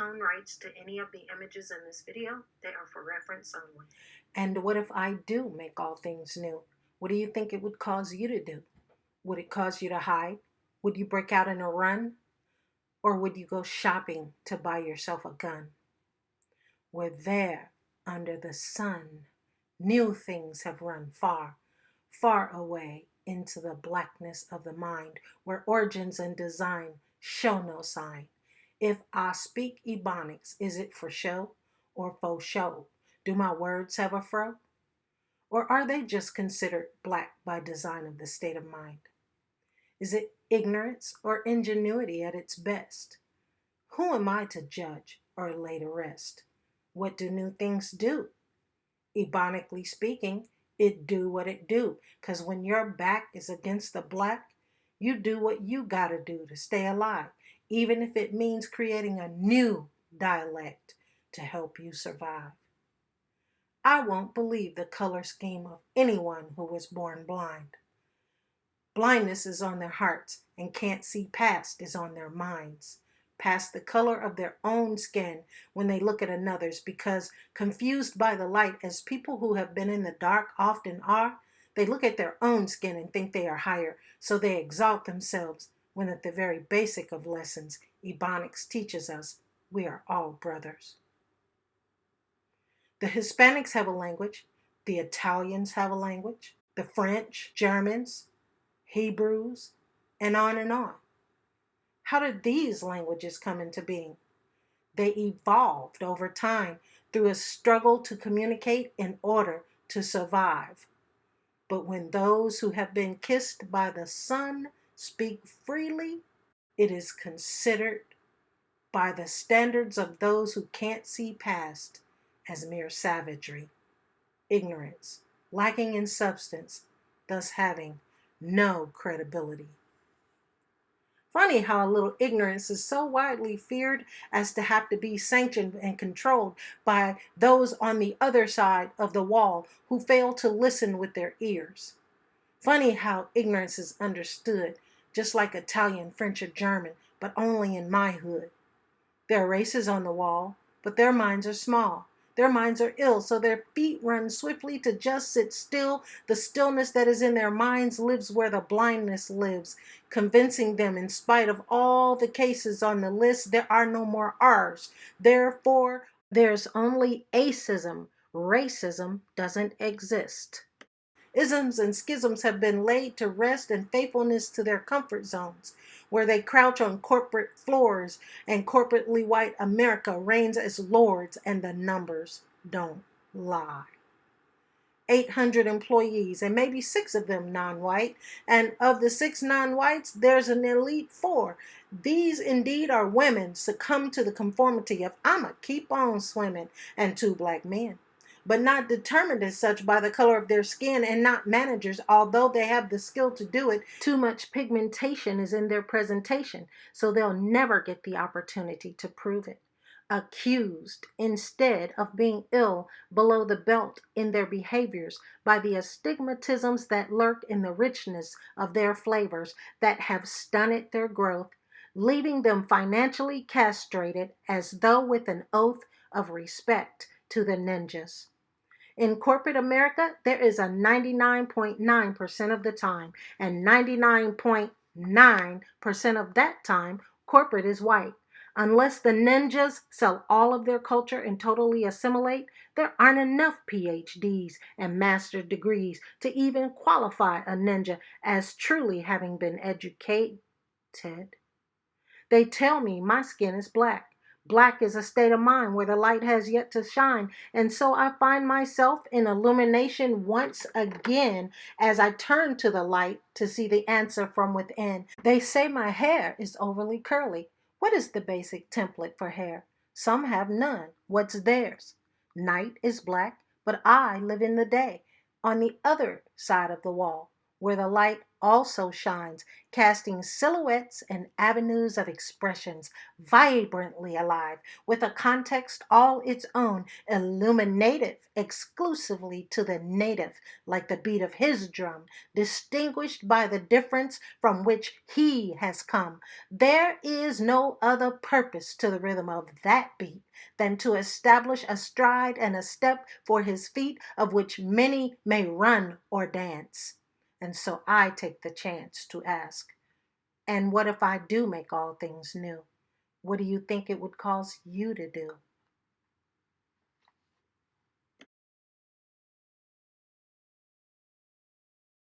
own rights to any of the images in this video. They are for reference only. And what if I do make all things new? What do you think it would cause you to do? Would it cause you to hide? Would you break out in a run? Or would you go shopping to buy yourself a gun? We're there under the sun. New things have run far, far away into the blackness of the mind, where origins and design show no sign. If I speak Ebonics, is it for show or faux show? Do my words have a fro? Or are they just considered black by design of the state of mind? Is it ignorance or ingenuity at its best? Who am I to judge or lay to rest? What do new things do? Ebonically speaking, it do what it do. Because when your back is against the black, you do what you gotta do to stay alive, even if it means creating a new dialect to help you survive. I won't believe the color scheme of anyone who was born blind. Blindness is on their hearts, and can't see past is on their minds, past the color of their own skin when they look at another's, because confused by the light, as people who have been in the dark often are, they look at their own skin and think they are higher, so they exalt themselves, when at the very basic of lessons, Ebonics teaches us we are all brothers. The Hispanics have a language, the Italians have a language, the French, Germans, Hebrews, and on and on. How did these languages come into being? They evolved over time through a struggle to communicate in order to survive. But when those who have been kissed by the sun speak freely, it is considered by the standards of those who can't see past as mere savagery, ignorance, lacking in substance, thus having no credibility. Funny how a little ignorance is so widely feared as to have to be sanctioned and controlled by those on the other side of the wall who fail to listen with their ears. Funny how ignorance is understood, just like Italian, French, or German, but only in my hood. There are races on the wall, but their minds are small. Their minds are ill, so their feet run swiftly to just sit still. The stillness that is in their minds lives where the blindness lives, convincing them, in spite of all the cases on the list, there are no more R's. Therefore, there's only acism. Racism doesn't exist. Isms and schisms have been laid to rest in faithfulness to their comfort zones, where they crouch on corporate floors, and corporately white America reigns as lords, and the numbers don't lie. 800 employees, and maybe 6 of them non-white, and of the 6 non-whites, there's an elite 4. These indeed are women succumb to the conformity of I'ma keep on swimming, and 2 black men, but not determined as such by the color of their skin, and not managers, although they have the skill to do it. Too much pigmentation is in their presentation, so they'll never get the opportunity to prove it. Accused, instead of being ill below the belt in their behaviors, by the astigmatisms that lurk in the richness of their flavors that have stunted their growth, leaving them financially castrated as though with an oath of respect to the ninjas. In corporate America, there is a 99.9% of the time, and 99.9% of that time, corporate is white. Unless the ninjas sell all of their culture and totally assimilate, there aren't enough PhDs and master's degrees to even qualify a ninja as truly having been educated. They tell me my skin is black. Black is a state of mind where the light has yet to shine, and so I find myself in illumination once again as I turn to the light to see the answer from within. They say my hair is overly curly. What is the basic template for hair? Some have none. What's theirs? Night is black, but I live in the day, on the other side of the wall. where the light also shines, casting silhouettes and avenues of expressions vibrantly alive, with a context all its own, illuminative exclusively to the native, like the beat of his drum, distinguished by the difference from which he has come. There is no other purpose to the rhythm of that beat than to establish a stride and a step for his feet, of which many may run or dance. And so I take the chance to ask, and what if I do make all things new? What do you think it would cause you to do?